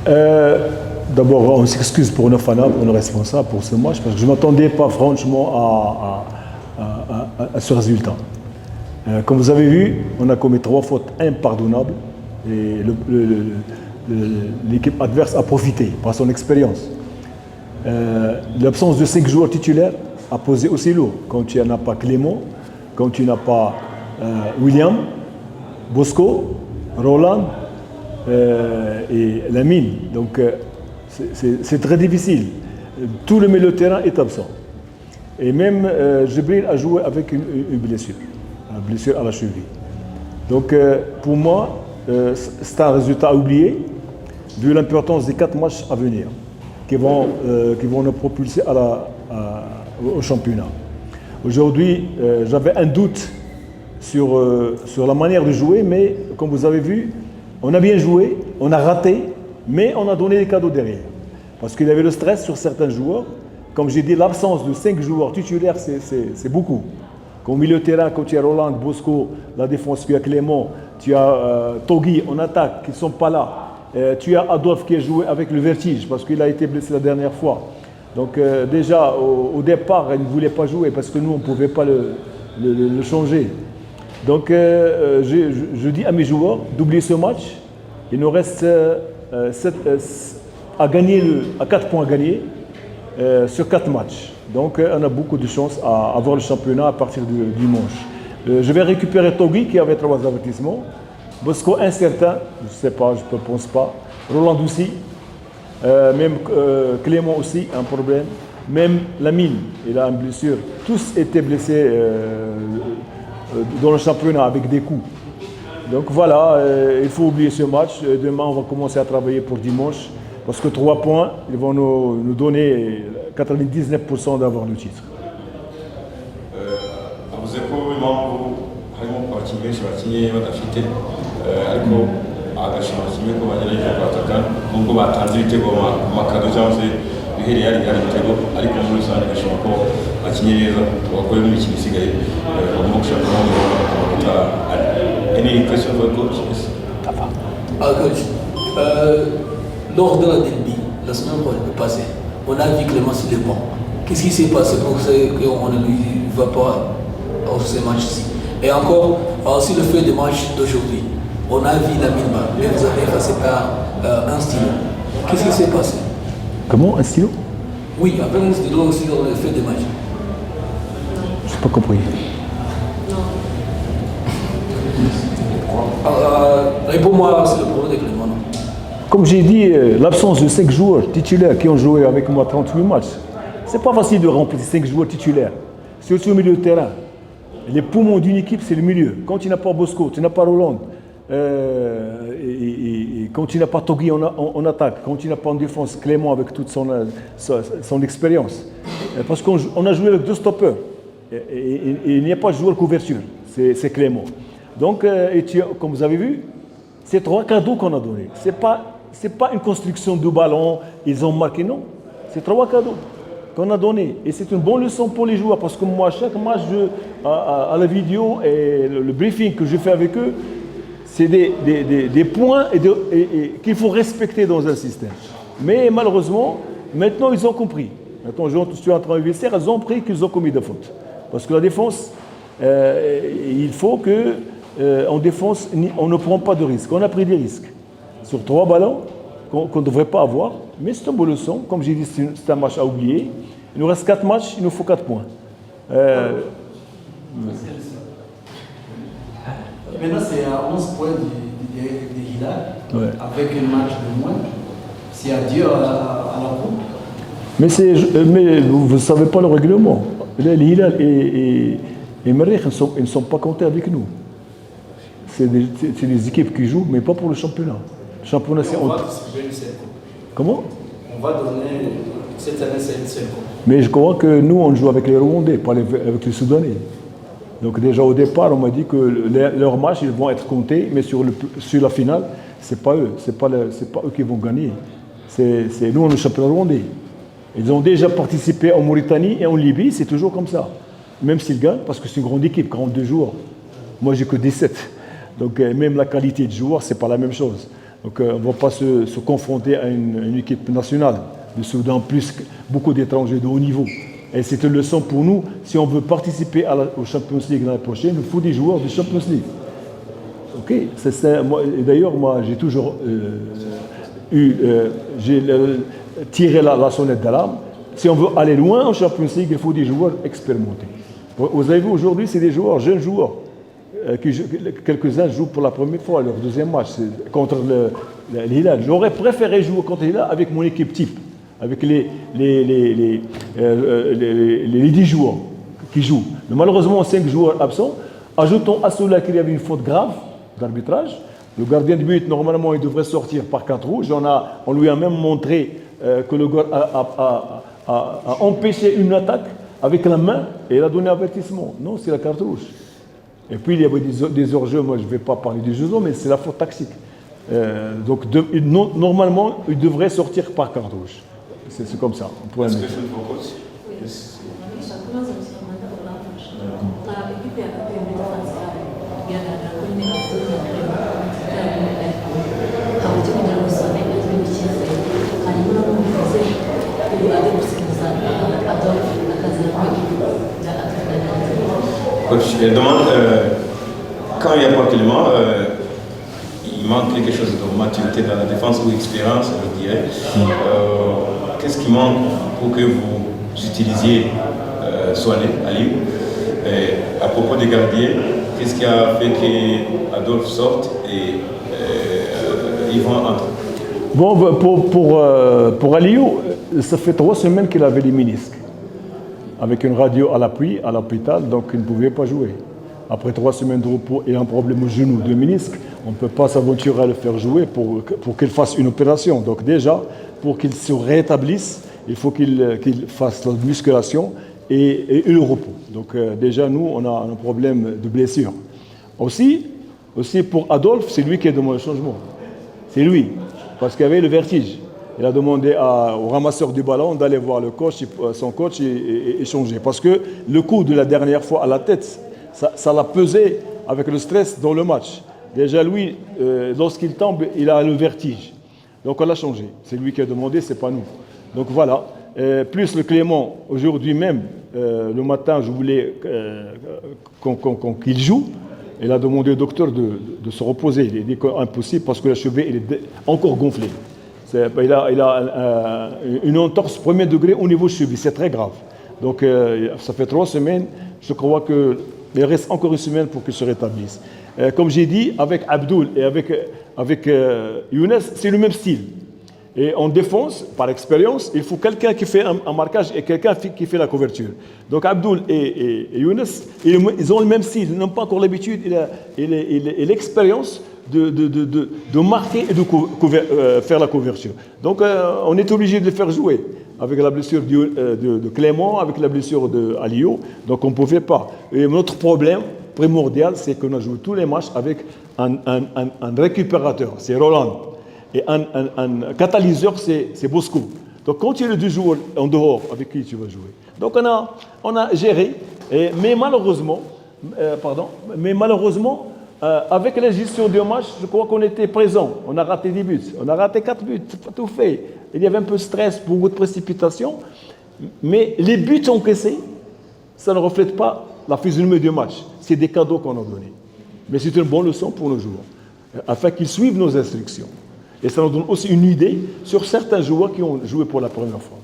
D'abord, on s'excuse pour nos fanats, pour nos responsables pour ce match, parce que je ne m'attendais pas franchement à ce résultat. Comme vous avez vu, on a commis 3 fautes impardonnables et l'équipe adverse a profité par son expérience. L'absence de 5 joueurs titulaires a posé aussi lourd. Quand tu n'as pas Clément, quand tu n'as pas William, Bosco, Roland et Lamine. Donc c'est très difficile. Tout le milieu de terrain est absent. Et même Djibril a joué avec une blessure à la cheville. Donc pour moi, c'est un résultat à oublier, vu l'importance des 4 matchs à venir, qui vont nous propulser au championnat. Aujourd'hui, j'avais un doute sur la manière de jouer, mais comme vous avez vu, on a bien joué, on a raté, mais on a donné des cadeaux derrière. Parce qu'il y avait le stress sur certains joueurs. Comme j'ai dit, l'absence de 5 joueurs titulaires, c'est beaucoup. Au milieu de terrain, quand tu as Roland, Bosco, la défense, tu as Clément, tu as Togui en attaque, qui ne sont pas là. Tu as Adolphe qui a joué avec le vertige, parce qu'il a été blessé la dernière fois. Donc déjà, au départ, il ne voulait pas jouer, parce que nous, on ne pouvait pas le changer. Donc je dis à mes joueurs d'oublier ce match. Il nous reste 4 points à gagner sur 4 matchs. Donc on a beaucoup de chances à avoir le championnat à partir du dimanche. Je vais récupérer Togui qui avait 3 avertissements. Bosco incertain, je ne sais pas, je ne pense pas. Roland aussi. Même Clément aussi, un problème. Même Lamine, il a une blessure. Tous étaient blessés dans le championnat avec des coups. Donc voilà, il faut oublier ce match. Demain, on va commencer à travailler pour dimanche. Parce que 3 points, ils vont nous donner 99% d'avoir le titre. Vous êtes probablement participé sur la signée d'affinité. Agashima kimwe ko bagerageje kwataka nubwo batanze ibitego makado cyangwa se bihereye ari ibitego ariko muri rusange agashima ko bakinye neza bakore mu mikino isigaye bagomba gushaka amanota. Any question for coach? Coach, lors de la derby, la semaine passée, on a vu Clément sur les bancs. Qu'est-ce qui s'est passé pour qu'on ne lui va pas dans ces matchs-ci? Et encore, aussi le fait des matchs d'aujourd'hui. On a vu la mine, mais vous avez effacé par un stylo. Qu'est-ce qui s'est passé? Comment, un stylo? Oui, avec un stylo aussi, on a fait des matchs. Je n'ai pas compris. Réponds-moi, c'est le problème de Clément. Comme j'ai dit, l'absence de 5 joueurs titulaires qui ont joué avec moi 38 matchs, c'est pas facile de remplir 5 joueurs titulaires, surtout au milieu de terrain. Les poumons d'une équipe, c'est le milieu. Quand tu n'as pas Bosco, tu n'as pas Roland, et quand tu n'as pas Togui en attaque, quand tu n'as pas en défense Clément avec toute son expérience, parce qu'on a joué avec 2 stoppeurs, et il n'y a pas de joueur couverture, c'est Clément. Donc, comme vous avez vu, c'est 3 cadeaux qu'on a donnés. C'est pas une construction de ballon, ils ont marqué, non. C'est 3 cadeaux qu'on a donnés. Et c'est une bonne leçon pour les joueurs, parce que moi, chaque match, à la vidéo et le briefing que je fais avec eux, c'est des points qu'il faut respecter dans un système. Mais malheureusement, maintenant, ils ont compris. Maintenant, je suis en train de vérifier, ils ont compris qu'ils ont commis des fautes. Parce que la défense, il faut que, en défense, on ne prend pas de risques. On a pris des risques sur 3 ballons qu'on ne devrait pas avoir. Mais c'est une bonne leçon. Comme j'ai dit, c'est un match à oublier. Il nous reste 4 matchs, il nous faut 4 points. Maintenant, c'est à 11 points de Hilal, ouais. Avec un match de moins. C'est adieu à la coupe. Mais vous ne savez pas le règlement. Le Hilal et Merreikh ils ne sont pas comptés avec nous. C'est des équipes qui jouent, mais pas pour le championnat. Le championnat, c'est... On va distribuer une seule coupe. Comment? On va donner... Cette année, c'est une seule coupe. Mais je crois que nous, on joue avec les Rwandais, pas avec les Soudanais. Donc déjà au départ, on m'a dit que leurs matchs, ils vont être comptés, mais sur la finale, c'est pas eux. C'est pas eux qui vont gagner. C'est nous, on est le championnat rwandais. Ils ont déjà participé en Mauritanie et en Libye, c'est toujours comme ça. Même s'ils gagnent, parce que c'est une grande équipe, 42 joueurs. Moi, j'ai que 17. Donc même la qualité de joueurs, c'est pas la même chose. Donc on ne va pas se confronter à une équipe nationale. Le Soudan, plus beaucoup d'étrangers de haut niveau. Et c'est une leçon pour nous. Si on veut participer au Champions League l'année prochaine, il faut des joueurs du Champions League. Ok, d'ailleurs, moi, j'ai toujours tiré la sonnette d'alarme. Si on veut aller loin en Champions League, il faut des joueurs expérimentés. Vous avez vu, aujourd'hui, c'est des joueurs, jeunes joueurs. Quelques-uns jouent pour la première fois leur deuxième match contre l'Hilal. J'aurais préféré jouer contre l'Hilal avec mon équipe type, avec les 10 joueurs qui jouent. Mais malheureusement, 5 joueurs absents. Ajoutons à cela qu'il y avait une faute grave d'arbitrage. Le gardien de but, normalement, il devrait sortir par carte rouge. On lui a même montré que le gars a empêché une attaque avec la main et il a donné avertissement. Non, c'est la carte rouge. Et puis il y avait des hors-jeux, moi je ne vais pas parler des jeux, mais c'est la faute tactique. Normalement, il devrait sortir par carte rouge. C'est comme ça. Est-ce que je vous propose? Coach, je demande, quand il n'y a pas Clément, il manque quelque chose de maturité dans la défense ou expérience, je dirais. Qu'est-ce qui manque pour que vous utilisiez Souané, Aliou? Et à propos des gardiens, qu'est-ce qui a fait qu'Adolphe sorte et Yvan entre? Bon, pour Aliou, ça fait 3 semaines qu'il avait les ménisques. Avec une radio à l'appui, à l'hôpital, donc il ne pouvait pas jouer. Après 3 semaines de repos et un problème au genou de ménisque, on ne peut pas s'aventurer à le faire jouer pour qu'il fasse une opération. Donc déjà, pour qu'il se rétablisse, il faut qu'il fasse la musculation et le repos. Donc déjà, nous, on a un problème de blessure. Aussi pour Adolphe, c'est lui qui a demandé le changement. C'est lui, parce qu'il avait le vertige. Il a demandé au ramasseur du ballon d'aller voir son coach et changer. Parce que le coup de la dernière fois à la tête, ça l'a pesé avec le stress dans le match. Déjà lui, lorsqu'il tombe, il a le vertige. Donc on l'a changé. C'est lui qui a demandé, c'est pas nous. Donc voilà. Plus le Clément, aujourd'hui même, le matin, je voulais qu'il joue. Il a demandé au docteur de se reposer. Il a dit impossible parce que la cheville est encore gonflée. Il a une entorse premier degré au niveau cheville, c'est très grave. Donc ça fait 3 semaines, je crois qu'il reste encore une semaine pour qu'il se rétablisse. Comme j'ai dit, avec Abdoul et avec Younes, c'est le même style. Et en défense, par expérience, il faut quelqu'un qui fait un marquage et quelqu'un qui fait la couverture. Donc Abdoul et Younes, ils ont le même style, ils n'ont pas encore l'habitude et l'expérience de marquer et de faire la couverture. Donc on est obligé de le faire jouer avec la blessure de Clément, avec la blessure d'Aliou. Donc on ne pouvait pas. Et notre problème primordial, c'est qu'on a joué tous les matchs avec un récupérateur, c'est Roland. Et un catalyseur, c'est Bosco. Donc quand il y a les 2 joueurs en dehors, avec qui tu vas jouer? Donc on a géré, mais malheureusement, avec la gestion du match, je crois qu'on était présent. On a raté 10 buts. On a raté 4 buts, tout fait. Il y avait un peu de stress, beaucoup de précipitation. Mais les buts encaissés, ça ne reflète pas la physionomie du match. C'est des cadeaux qu'on a donnés. Mais c'est une bonne leçon pour nos joueurs, afin qu'ils suivent nos instructions. Et ça nous donne aussi une idée sur certains joueurs qui ont joué pour la première fois.